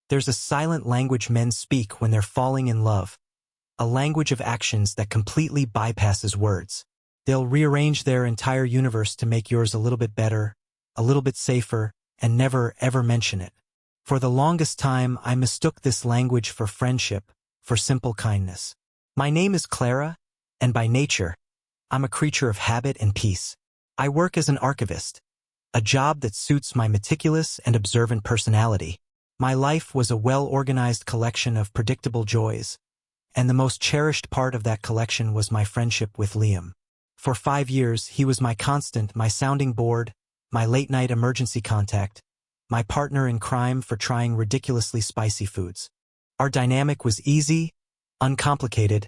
There's a silent language men speak when they're falling in love, a language of actions that completely bypasses words. They'll rearrange their entire universe to make yours a little bit better, a little bit safer, and never ever mention it. For the longest time, I mistook this language for friendship, for simple kindness. My name is Clara, and by nature, I'm a creature of habit and peace. I work as an archivist, a job that suits my meticulous and observant personality. My life was a well-organized collection of predictable joys, and the most cherished part of that collection was my friendship with Liam. For 5 years, he was my constant, my sounding board, my late-night emergency contact, my partner in crime for trying ridiculously spicy foods. Our dynamic was easy, uncomplicated,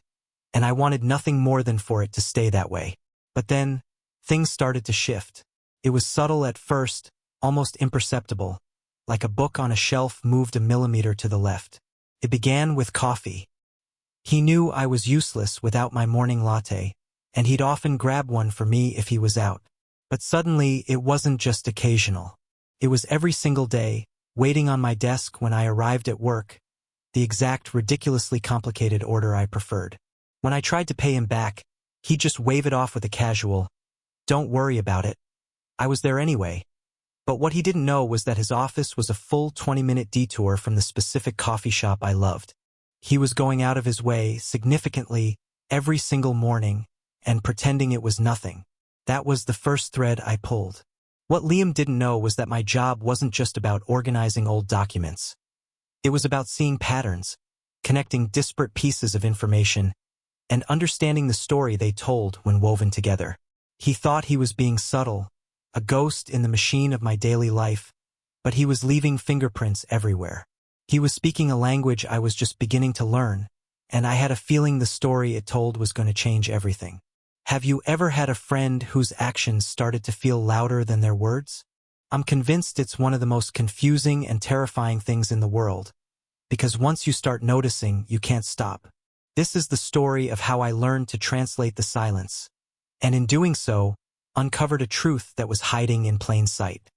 and I wanted nothing more than for it to stay that way. But then, things started to shift. It was subtle at first, almost imperceptible, like a book on a shelf moved a millimeter to the left. It began with coffee. He knew I was useless without my morning latte, and he'd often grab one for me if he was out. But suddenly, it wasn't just occasional. It was every single day, waiting on my desk when I arrived at work, the exact ridiculously complicated order I preferred. When I tried to pay him back, he'd just wave it off with a casual, "Don't worry about it. I was there anyway." But what he didn't know was that his office was a full 20-minute detour from the specific coffee shop I loved. He was going out of his way, significantly, every single morning, and pretending it was nothing. That was the first thread I pulled. What Liam didn't know was that my job wasn't just about organizing old documents. It was about seeing patterns, connecting disparate pieces of information, and understanding the story they told when woven together. He thought he was being subtle, a ghost in the machine of my daily life, but he was leaving fingerprints everywhere. He was speaking a language I was just beginning to learn, and I had a feeling the story it told was going to change everything. Have you ever had a friend whose actions started to feel louder than their words? I'm convinced it's one of the most confusing and terrifying things in the world, because once you start noticing, you can't stop. This is the story of how I learned to translate the silence, and in doing so, uncovered a truth that was hiding in plain sight.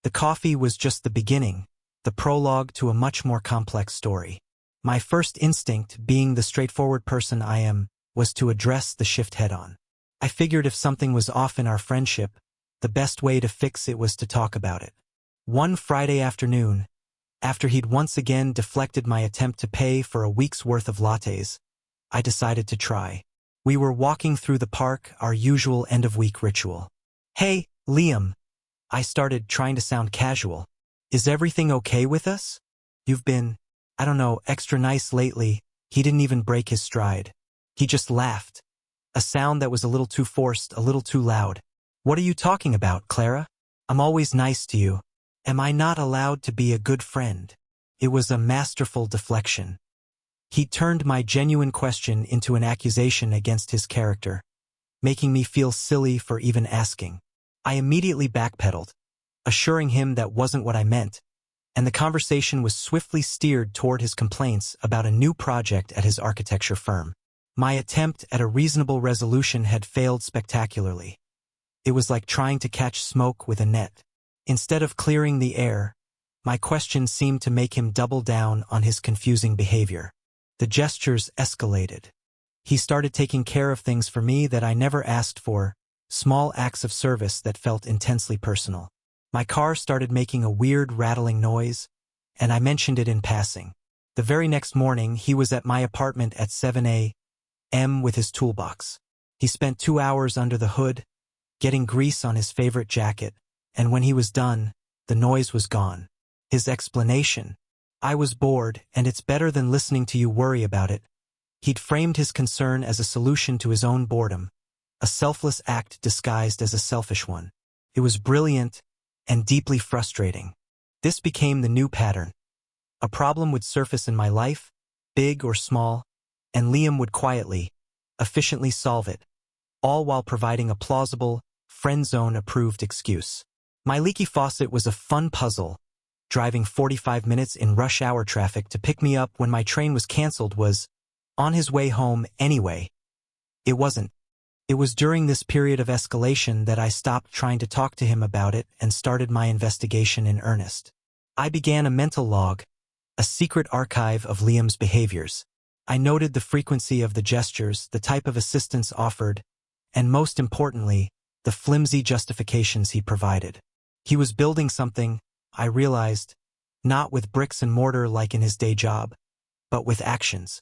The coffee was just the beginning, the prologue to a much more complex story. My first instinct, being the straightforward person I am, was to address the shift head-on. I figured if something was off in our friendship, the best way to fix it was to talk about it. One Friday afternoon, after he'd once again deflected my attempt to pay for a week's worth of lattes, I decided to try. We were walking through the park, our usual end-of-week ritual. "Hey, Liam," I started, trying to sound casual. "Is everything okay with us? You've been, I don't know, extra nice lately." He didn't even break his stride. He just laughed. A sound that was a little too forced, a little too loud. "What are you talking about, Clara? I'm always nice to you. Am I not allowed to be a good friend?" It was a masterful deflection. He turned my genuine question into an accusation against his character, making me feel silly for even asking. I immediately backpedaled, assuring him that wasn't what I meant, and the conversation was swiftly steered toward his complaints about a new project at his architecture firm. My attempt at a reasonable resolution had failed spectacularly. It was like trying to catch smoke with a net. Instead of clearing the air, my question seemed to make him double down on his confusing behavior. The gestures escalated. He started taking care of things for me that I never asked for, small acts of service that felt intensely personal. My car started making a weird rattling noise, and I mentioned it in passing. The very next morning, he was at my apartment at 7 a.m. with his toolbox. He spent 2 hours under the hood, getting grease on his favorite jacket, and when he was done, the noise was gone. His explanation: "I was bored, and it's better than listening to you worry about it." He'd framed his concern as a solution to his own boredom, a selfless act disguised as a selfish one. It was brilliant and deeply frustrating. This became the new pattern. A problem would surface in my life, big or small, and Liam would quietly, efficiently solve it, all while providing a plausible, friend-zone-approved excuse. My leaky faucet was a fun puzzle. Driving 45 minutes in rush hour traffic to pick me up when my train was canceled was on his way home anyway. It wasn't. It was during this period of escalation that I stopped trying to talk to him about it and started my investigation in earnest. I began a mental log, a secret archive of Liam's behaviors. I noted the frequency of the gestures, the type of assistance offered, and most importantly, the flimsy justifications he provided. He was building something, I realized, not with bricks and mortar like in his day job, but with actions.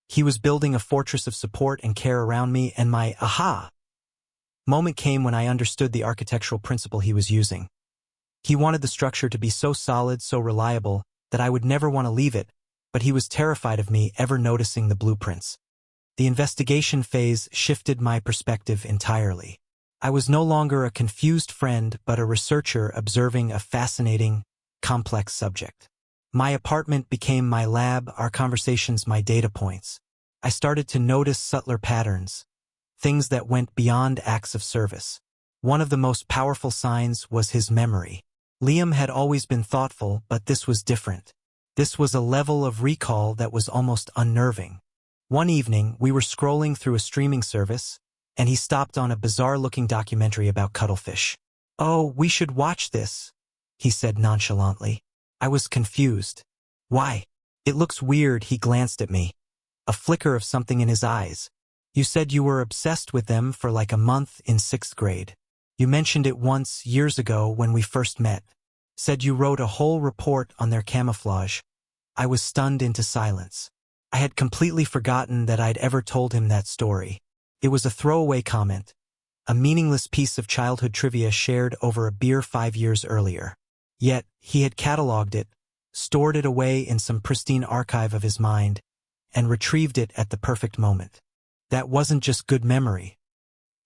He was building a fortress of support and care around me, and my aha moment came when I understood the architectural principle he was using. He wanted the structure to be so solid, so reliable, that I would never want to leave it, but he was terrified of me ever noticing the blueprints. The investigation phase shifted my perspective entirely. I was no longer a confused friend, but a researcher observing a fascinating, complex subject. My apartment became my lab, our conversations my data points. I started to notice subtler patterns, things that went beyond acts of service. One of the most powerful signs was his memory. Liam had always been thoughtful, but this was different. This was a level of recall that was almost unnerving. One evening, we were scrolling through a streaming service, and he stopped on a bizarre-looking documentary about cuttlefish. "Oh, we should watch this," he said nonchalantly. I was confused. "Why?" "It looks weird," he glanced at me, a flicker of something in his eyes. "You said you were obsessed with them for like a month in 6th grade. You mentioned it once, years ago, when we first met. Said you wrote a whole report on their camouflage." I was stunned into silence. I had completely forgotten that I'd ever told him that story. It was a throwaway comment, a meaningless piece of childhood trivia shared over a beer 5 years earlier. Yet, he had cataloged it, stored it away in some pristine archive of his mind, and retrieved it at the perfect moment. That wasn't just good memory.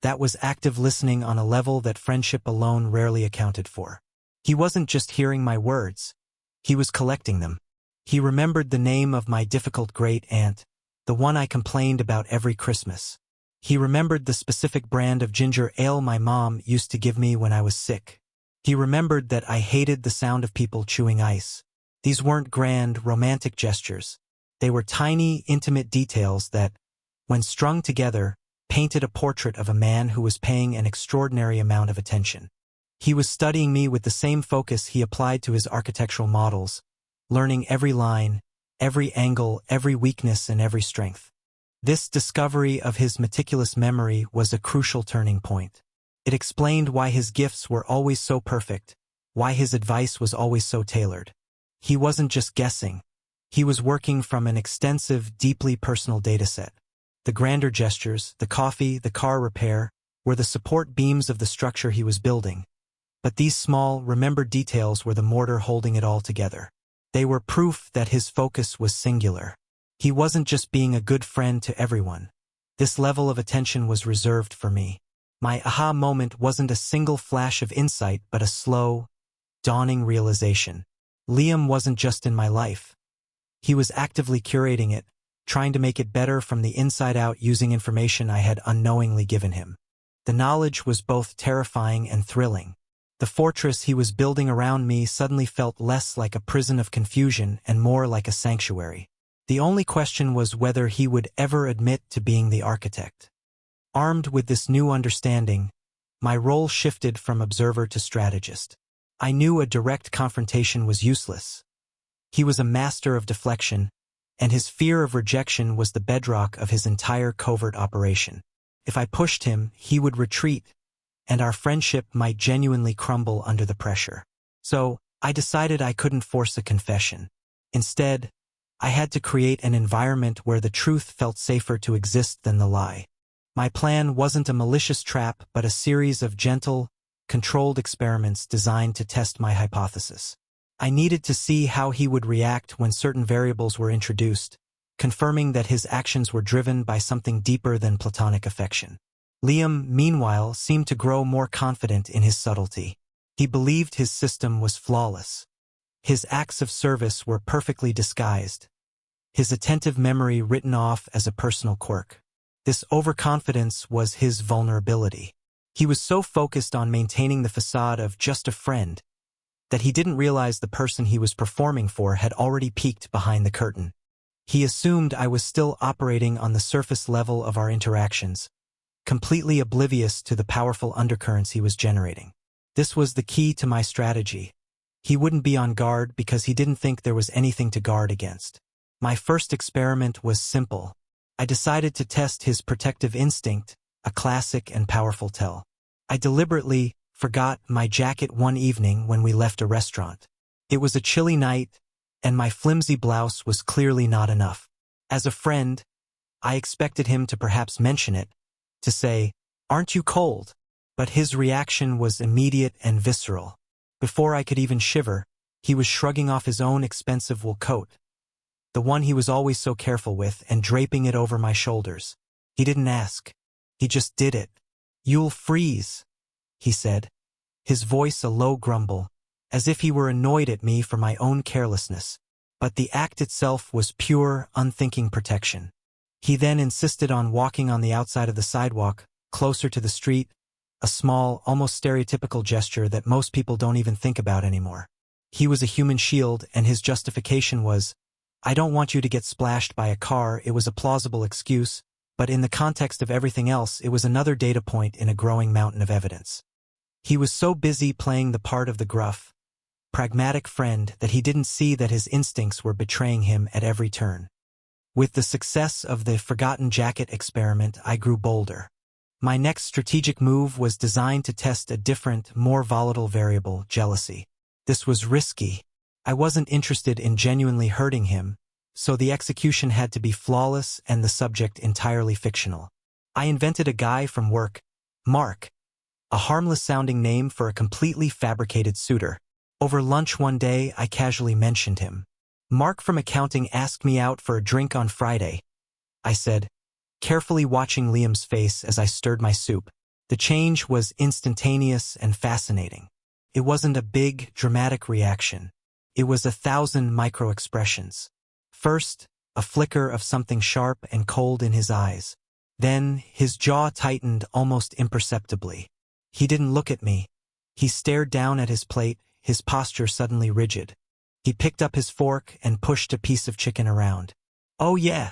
That was active listening on a level that friendship alone rarely accounted for. He wasn't just hearing my words. He was collecting them. He remembered the name of my difficult great-aunt, the one I complained about every Christmas. He remembered the specific brand of ginger ale my mom used to give me when I was sick. He remembered that I hated the sound of people chewing ice. These weren't grand, romantic gestures. They were tiny, intimate details that, when strung together, painted a portrait of a man who was paying an extraordinary amount of attention. He was studying me with the same focus he applied to his architectural models, learning every line, every angle, every weakness, and every strength. This discovery of his meticulous memory was a crucial turning point. It explained why his gifts were always so perfect, why his advice was always so tailored. He wasn't just guessing. He was working from an extensive, deeply personal dataset. The grander gestures, the coffee, the car repair, were the support beams of the structure he was building. But these small, remembered details were the mortar holding it all together. They were proof that his focus was singular. He wasn't just being a good friend to everyone. This level of attention was reserved for me. My aha moment wasn't a single flash of insight, but a slow, dawning realization. Liam wasn't just in my life. He was actively curating it, trying to make it better from the inside out using information I had unknowingly given him. The knowledge was both terrifying and thrilling. The fortress he was building around me suddenly felt less like a prison of confusion and more like a sanctuary. The only question was whether he would ever admit to being the architect. Armed with this new understanding, my role shifted from observer to strategist. I knew a direct confrontation was useless. He was a master of deflection, and his fear of rejection was the bedrock of his entire covert operation. If I pushed him, he would retreat, and our friendship might genuinely crumble under the pressure. So, I decided I couldn't force a confession. Instead, I had to create an environment where the truth felt safer to exist than the lie. My plan wasn't a malicious trap, but a series of gentle, controlled experiments designed to test my hypothesis. I needed to see how he would react when certain variables were introduced, confirming that his actions were driven by something deeper than platonic affection. Liam, meanwhile, seemed to grow more confident in his subtlety. He believed his system was flawless. His acts of service were perfectly disguised, his attentive memory written off as a personal quirk. This overconfidence was his vulnerability. He was so focused on maintaining the facade of just a friend that he didn't realize the person he was performing for had already peeked behind the curtain. He assumed I was still operating on the surface level of our interactions, completely oblivious to the powerful undercurrents he was generating. This was the key to my strategy. He wouldn't be on guard because he didn't think there was anything to guard against. My first experiment was simple. I decided to test his protective instinct, a classic and powerful tell. I deliberately forgot my jacket one evening when we left a restaurant. It was a chilly night, and my flimsy blouse was clearly not enough. As a friend, I expected him to perhaps mention it, to say, "Aren't you cold?" But his reaction was immediate and visceral. Before I could even shiver, he was shrugging off his own expensive wool coat, the one he was always so careful with, and draping it over my shoulders. He didn't ask. He just did it. "You'll freeze," he said, his voice a low grumble, as if he were annoyed at me for my own carelessness. But the act itself was pure, unthinking protection. He then insisted on walking on the outside of the sidewalk, closer to the street, a small, almost stereotypical gesture that most people don't even think about anymore. He was a human shield, and his justification was, "I don't want you to get splashed by a car." It was a plausible excuse, but in the context of everything else, it was another data point in a growing mountain of evidence. He was so busy playing the part of the gruff, pragmatic friend that he didn't see that his instincts were betraying him at every turn. With the success of the forgotten jacket experiment, I grew bolder. My next strategic move was designed to test a different, more volatile variable, jealousy. This was risky. I wasn't interested in genuinely hurting him, so the execution had to be flawless and the subject entirely fictional. I invented a guy from work, Mark, a harmless-sounding name for a completely fabricated suitor. Over lunch one day, I casually mentioned him. "Mark from accounting asked me out for a drink on Friday," I said, carefully watching Liam's face as I stirred my soup. The change was instantaneous and fascinating. It wasn't a big, dramatic reaction. It was 1,000 micro-expressions. First, a flicker of something sharp and cold in his eyes. Then, his jaw tightened almost imperceptibly. He didn't look at me. He stared down at his plate, his posture suddenly rigid. He picked up his fork and pushed a piece of chicken around. "Oh yeah,"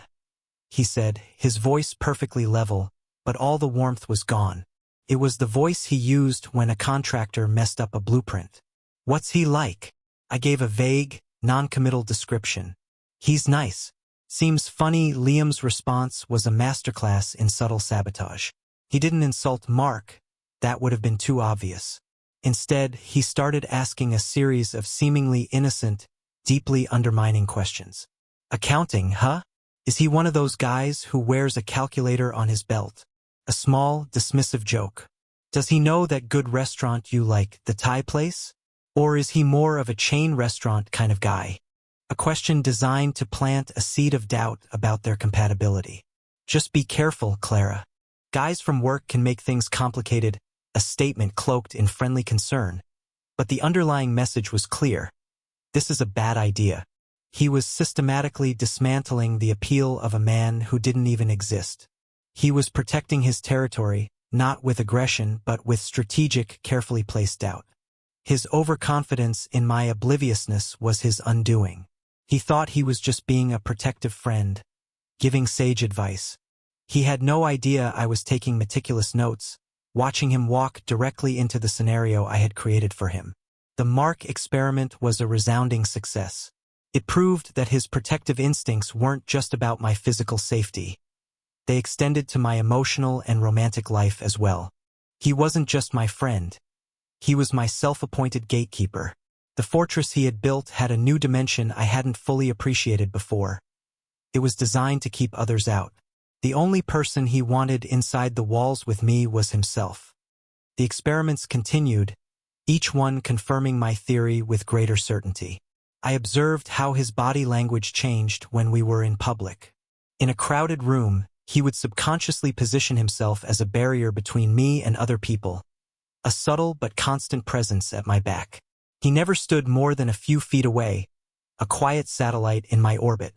he said, his voice perfectly level, but all the warmth was gone. It was the voice he used when a contractor messed up a blueprint. "What's he like?" I gave a vague, non-committal description. "He's nice. Seems funny." Liam's response was a masterclass in subtle sabotage. He didn't insult Mark. That would have been too obvious. Instead, he started asking a series of seemingly innocent, deeply undermining questions. "Accounting, huh? Is he one of those guys who wears a calculator on his belt?" A small, dismissive joke. "Does he know that good restaurant you like, the Thai place? Or is he more of a chain restaurant kind of guy?" A question designed to plant a seed of doubt about their compatibility. "Just be careful, Clara. Guys from work can make things complicated," a statement cloaked in friendly concern. But the underlying message was clear. This is a bad idea. He was systematically dismantling the appeal of a man who didn't even exist. He was protecting his territory, not with aggression but with strategic, carefully placed doubt. His overconfidence in my obliviousness was his undoing. He thought he was just being a protective friend, giving sage advice. He had no idea I was taking meticulous notes, watching him walk directly into the scenario I had created for him. The Mark experiment was a resounding success. It proved that his protective instincts weren't just about my physical safety. They extended to my emotional and romantic life as well. He wasn't just my friend. He was my self-appointed gatekeeper. The fortress he had built had a new dimension I hadn't fully appreciated before. It was designed to keep others out. The only person he wanted inside the walls with me was himself. The experiments continued, each one confirming my theory with greater certainty. I observed how his body language changed when we were in public. In a crowded room, he would subconsciously position himself as a barrier between me and other people, a subtle but constant presence at my back. He never stood more than a few feet away, a quiet satellite in my orbit.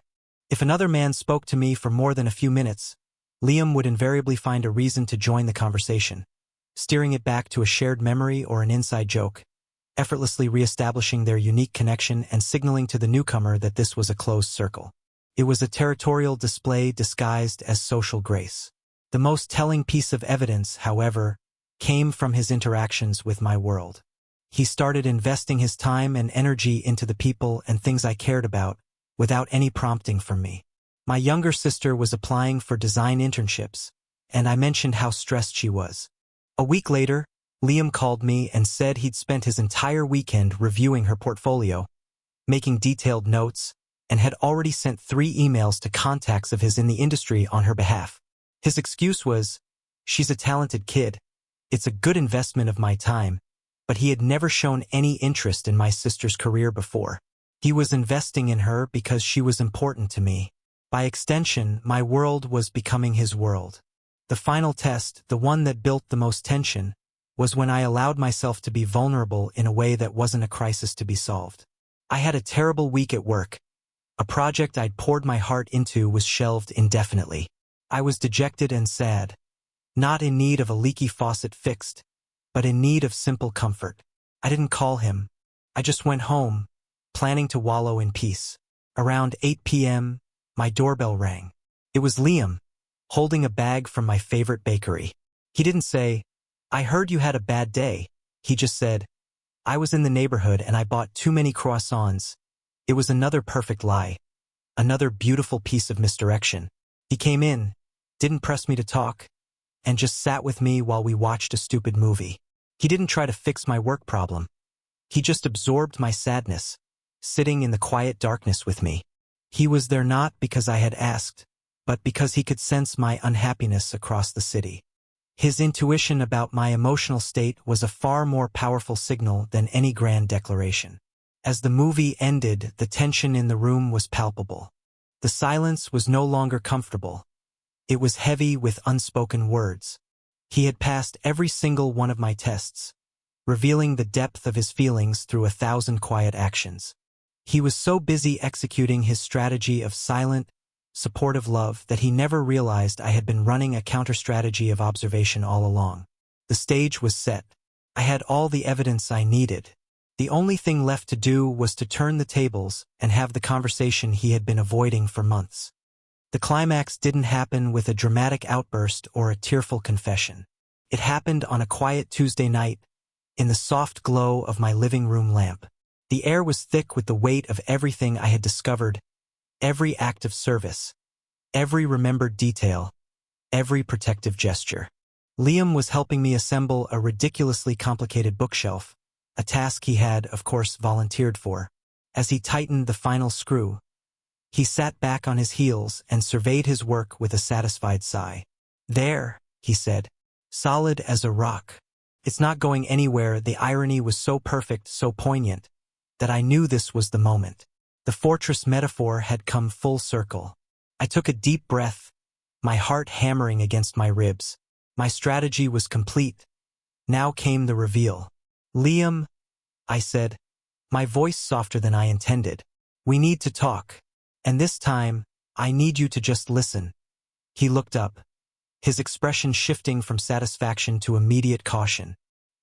If another man spoke to me for more than a few minutes, Liam would invariably find a reason to join the conversation, steering it back to a shared memory or an inside joke, effortlessly reestablishing their unique connection and signaling to the newcomer that this was a closed circle. It was a territorial display disguised as social grace. The most telling piece of evidence, however, came from his interactions with my world. He started investing his time and energy into the people and things I cared about, without any prompting from me. My younger sister was applying for design internships, and I mentioned how stressed she was. A week later, Liam called me and said he'd spent his entire weekend reviewing her portfolio, making detailed notes, and had already sent 3 emails to contacts of his in the industry on her behalf. His excuse was, "She's a talented kid. It's a good investment of my time," but he had never shown any interest in my sister's career before. He was investing in her because she was important to me. By extension, my world was becoming his world. The final test, the one that built the most tension, was when I allowed myself to be vulnerable in a way that wasn't a crisis to be solved. I had a terrible week at work. A project I'd poured my heart into was shelved indefinitely. I was dejected and sad, not in need of a leaky faucet fixed, but in need of simple comfort. I didn't call him. I just went home, planning to wallow in peace. Around 8 p.m., my doorbell rang. It was Liam, holding a bag from my favorite bakery. He didn't say, "I heard you had a bad day." He just said, "I was in the neighborhood and I bought too many croissants." It was another perfect lie, another beautiful piece of misdirection. He came in, didn't press me to talk, and just sat with me while we watched a stupid movie. He didn't try to fix my work problem. He just absorbed my sadness, sitting in the quiet darkness with me. He was there not because I had asked, but because he could sense my unhappiness across the city. His intuition about my emotional state was a far more powerful signal than any grand declaration. As the movie ended, the tension in the room was palpable. The silence was no longer comfortable. It was heavy with unspoken words. He had passed every single one of my tests, revealing the depth of his feelings through 1,000 quiet actions. He was so busy executing his strategy of silent, supportive love that he never realized I had been running a counter-strategy of observation all along. The stage was set. I had all the evidence I needed. The only thing left to do was to turn the tables and have the conversation he had been avoiding for months. The climax didn't happen with a dramatic outburst or a tearful confession. It happened on a quiet Tuesday night, in the soft glow of my living room lamp. The air was thick with the weight of everything I had discovered, every act of service, every remembered detail, every protective gesture. Liam was helping me assemble a ridiculously complicated bookshelf, a task he had, of course, volunteered for. As he tightened the final screw, he sat back on his heels and surveyed his work with a satisfied sigh. "There," he said, "solid as a rock. It's not going anywhere." The irony was so perfect, so poignant, that I knew this was the moment. The fortress metaphor had come full circle. I took a deep breath, my heart hammering against my ribs. My strategy was complete. Now came the reveal. "Liam," I said, my voice softer than I intended, "we need to talk. And this time, I need you to just listen." He looked up, his expression shifting from satisfaction to immediate caution.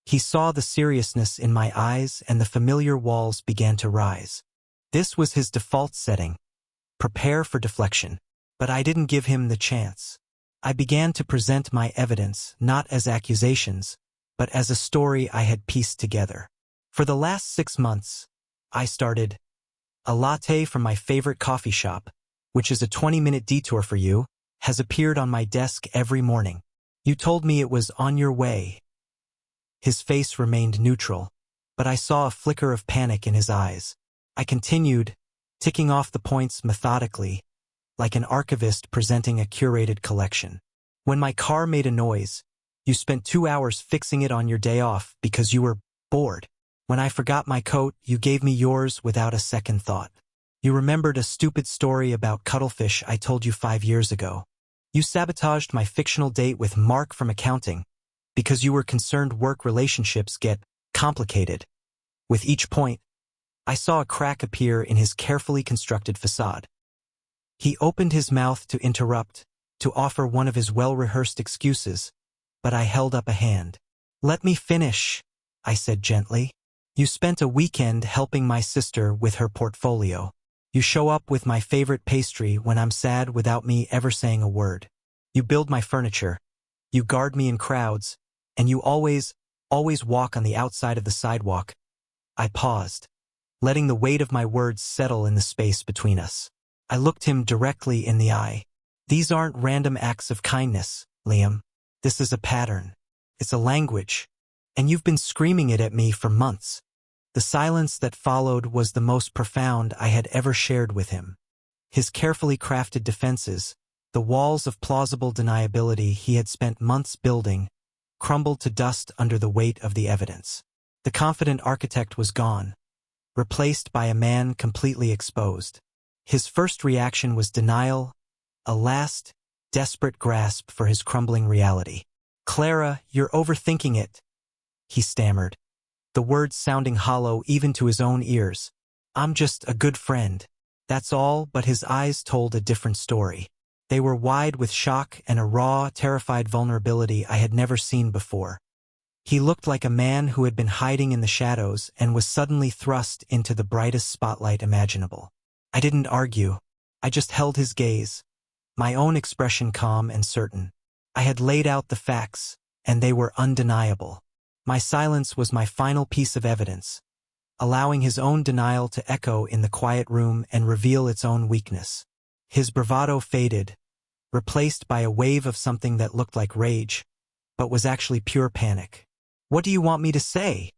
He saw the seriousness in my eyes and the familiar walls began to rise. This was his default setting. Prepare for deflection. But I didn't give him the chance. I began to present my evidence, not as accusations, but as a story I had pieced together. For the last 6 months, I started. A latte from my favorite coffee shop, which is a 20-minute detour for you, has appeared on my desk every morning. You told me it was on your way. His face remained neutral, but I saw a flicker of panic in his eyes. I continued, ticking off the points methodically, like an archivist presenting a curated collection. When my car made a noise, you spent 2 hours fixing it on your day off because you were bored. When I forgot my coat, you gave me yours without a second thought. You remembered a stupid story about cuttlefish I told you 5 years ago. You sabotaged my fictional date with Mark from accounting because you were concerned work relationships get complicated. With each point, I saw a crack appear in his carefully constructed facade. He opened his mouth to interrupt, to offer one of his well-rehearsed excuses, but I held up a hand. "Let me finish," I said gently. "You spent a weekend helping my sister with her portfolio. You show up with my favorite pastry when I'm sad without me ever saying a word. You build my furniture. You guard me in crowds, and you always always walk on the outside of the sidewalk. I paused, letting the weight of my words settle in the space between us. I looked him directly in the eye. These aren't random acts of kindness, Liam. This is a pattern. It's a language. And you've been screaming it at me for months. The silence that followed was the most profound I had ever shared with him. His carefully crafted defenses, the walls of plausible deniability he had spent months building, crumbled to dust under the weight of the evidence. The confident architect was gone, replaced by a man completely exposed. His first reaction was denial, a last, desperate grasp for his crumbling reality. "Clara, you're overthinking it," he stammered, the words sounding hollow even to his own ears. "I'm just a good friend. That's all," but his eyes told a different story. They were wide with shock and a raw, terrified vulnerability I had never seen before. He looked like a man who had been hiding in the shadows and was suddenly thrust into the brightest spotlight imaginable. I didn't argue. I just held his gaze, my own expression calm and certain. I had laid out the facts, and they were undeniable. My silence was my final piece of evidence, allowing his own denial to echo in the quiet room and reveal its own weakness. His bravado faded, replaced by a wave of something that looked like rage, but was actually pure panic. "What do you want me to say?"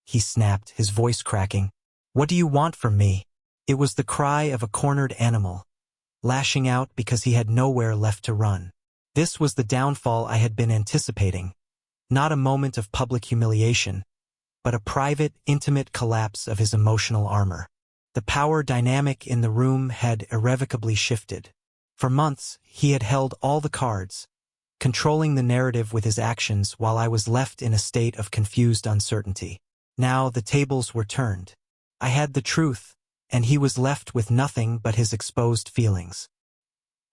he snapped, his voice cracking. "What do you want from me?" It was the cry of a cornered animal, lashing out because he had nowhere left to run. This was the downfall I had been anticipating, not a moment of public humiliation, but a private, intimate collapse of his emotional armor. The power dynamic in the room had irrevocably shifted. For months, he had held all the cards, controlling the narrative with his actions while I was left in a state of confused uncertainty. Now the tables were turned. I had the truth, and he was left with nothing but his exposed feelings.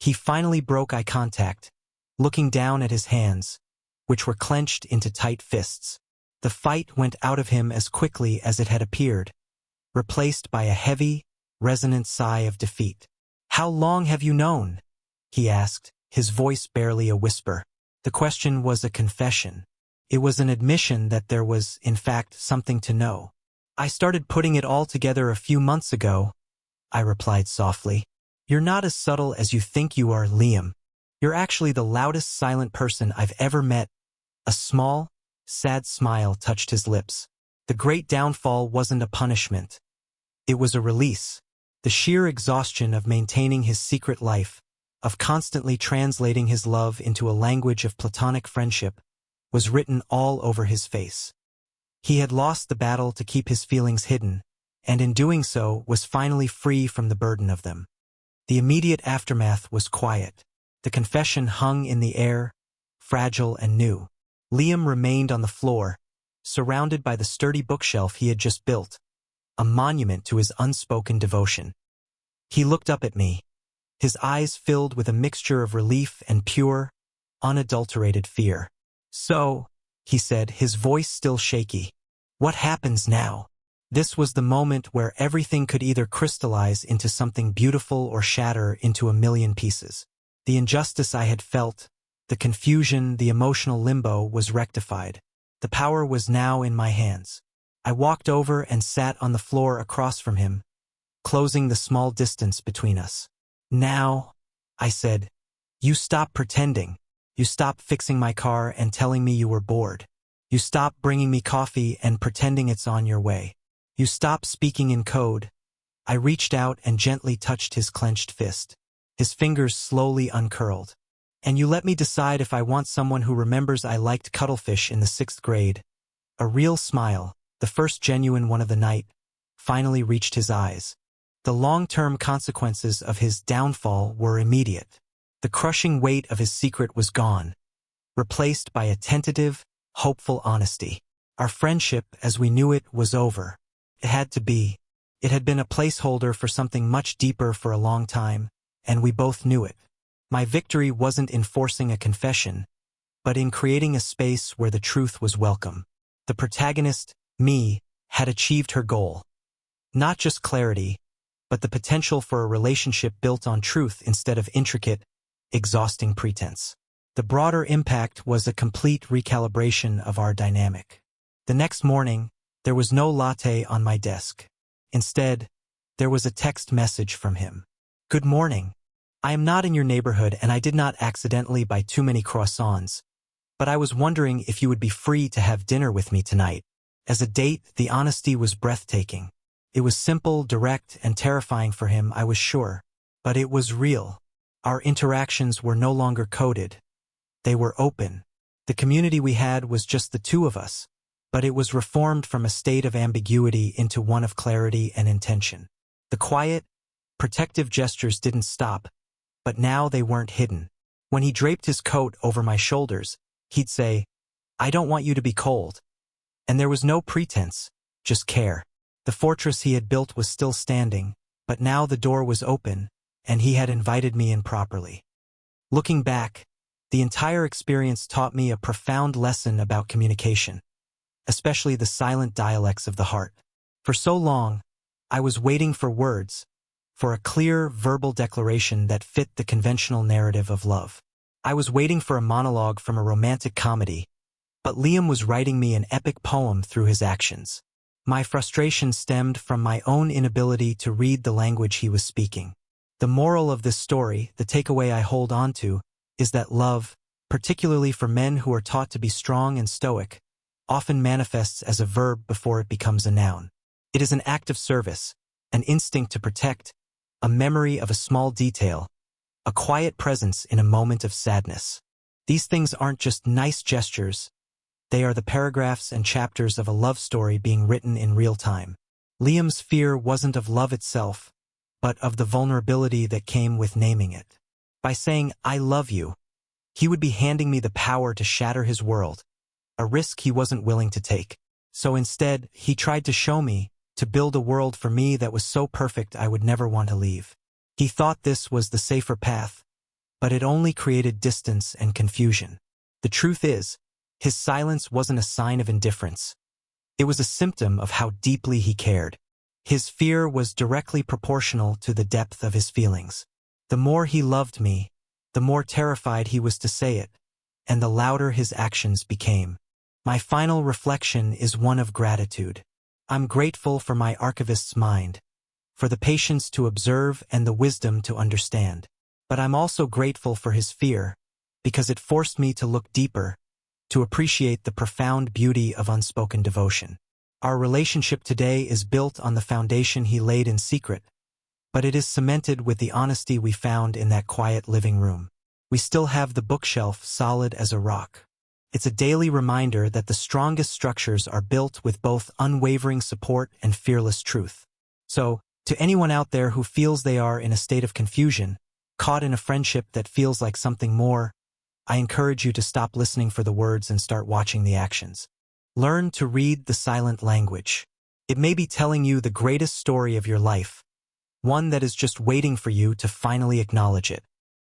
He finally broke eye contact, looking down at his hands, which were clenched into tight fists. The fight went out of him as quickly as it had appeared, replaced by a heavy, resonant sigh of defeat. "How long have you known?" he asked, his voice barely a whisper. The question was a confession. It was an admission that there was, in fact, something to know. "I started putting it all together a few months ago," I replied softly. "You're not as subtle as you think you are, Liam. You're actually the loudest silent person I've ever met." A small, sad smile touched his lips. The great downfall wasn't a punishment. It was a release. The sheer exhaustion of maintaining his secret life, of constantly translating his love into a language of platonic friendship, was written all over his face. He had lost the battle to keep his feelings hidden, and in doing so was finally free from the burden of them. The immediate aftermath was quiet. The confession hung in the air, fragile and new. Liam remained on the floor, surrounded by the sturdy bookshelf he had just built, a monument to his unspoken devotion. He looked up at me, his eyes filled with a mixture of relief and pure, unadulterated fear. "So," he said, his voice still shaky, "what happens now?" This was the moment where everything could either crystallize into something beautiful or shatter into a million pieces. The injustice I had felt, the confusion, the emotional limbo was rectified. The power was now in my hands. I walked over and sat on the floor across from him, closing the small distance between us. "Now," I said, "you stop pretending. You stop fixing my car and telling me you were bored. You stop bringing me coffee and pretending it's on your way. You stop speaking in code." I reached out and gently touched his clenched fist. His fingers slowly uncurled. "And you let me decide if I want someone who remembers I liked cuttlefish in the 6th grade. A real smile, the first genuine one of the night, finally reached his eyes. The long-term consequences of his downfall were immediate. The crushing weight of his secret was gone, replaced by a tentative, hopeful honesty. Our friendship, as we knew it, was over. It had to be. It had been a placeholder for something much deeper for a long time, and we both knew it. My victory wasn't in forcing a confession, but in creating a space where the truth was welcome. The protagonist, me, had achieved her goal. Not just clarity, but the potential for a relationship built on truth instead of intricate, exhausting pretense. The broader impact was a complete recalibration of our dynamic. The next morning, there was no latte on my desk. Instead, there was a text message from him. Good morning. I am not in your neighborhood and I did not accidentally buy too many croissants, but I was wondering if you would be free to have dinner with me tonight. As a date, the honesty was breathtaking. It was simple, direct, and terrifying for him, I was sure. But it was real. Our interactions were no longer coded. They were open. The community we had was just the two of us, but it was reformed from a state of ambiguity into one of clarity and intention. The quiet, protective gestures didn't stop, but now they weren't hidden. When he draped his coat over my shoulders, he'd say, "I don't want you to be cold." And there was no pretense, just care. The fortress he had built was still standing, but now the door was open, and he had invited me in properly. Looking back, the entire experience taught me a profound lesson about communication, especially the silent dialects of the heart. For so long, I was waiting for words, for a clear verbal declaration that fit the conventional narrative of love. I was waiting for a monologue from a romantic comedy, but Liam was writing me an epic poem through his actions. My frustration stemmed from my own inability to read the language he was speaking. The moral of this story, the takeaway I hold on to, is that love, particularly for men who are taught to be strong and stoic, often manifests as a verb before it becomes a noun. It is an act of service, an instinct to protect, a memory of a small detail, a quiet presence in a moment of sadness. These things aren't just nice gestures. They are the paragraphs and chapters of a love story being written in real time. Liam's fear wasn't of love itself, but of the vulnerability that came with naming it. By saying, "I love you," he would be handing me the power to shatter his world, a risk he wasn't willing to take. So instead, he tried to show me, to build a world for me that was so perfect I would never want to leave. He thought this was the safer path, but it only created distance and confusion. The truth is, his silence wasn't a sign of indifference. It was a symptom of how deeply he cared. His fear was directly proportional to the depth of his feelings. The more he loved me, the more terrified he was to say it, and the louder his actions became. My final reflection is one of gratitude. I'm grateful for my archivist's mind, for the patience to observe and the wisdom to understand. But I'm also grateful for his fear, because it forced me to look deeper, to appreciate the profound beauty of unspoken devotion. Our relationship today is built on the foundation he laid in secret, but it is cemented with the honesty we found in that quiet living room. We still have the bookshelf solid as a rock. It's a daily reminder that the strongest structures are built with both unwavering support and fearless truth. So, to anyone out there who feels they are in a state of confusion, caught in a friendship that feels like something more, I encourage you to stop listening for the words and start watching the actions. Learn to read the silent language. It may be telling you the greatest story of your life, one that is just waiting for you to finally acknowledge it.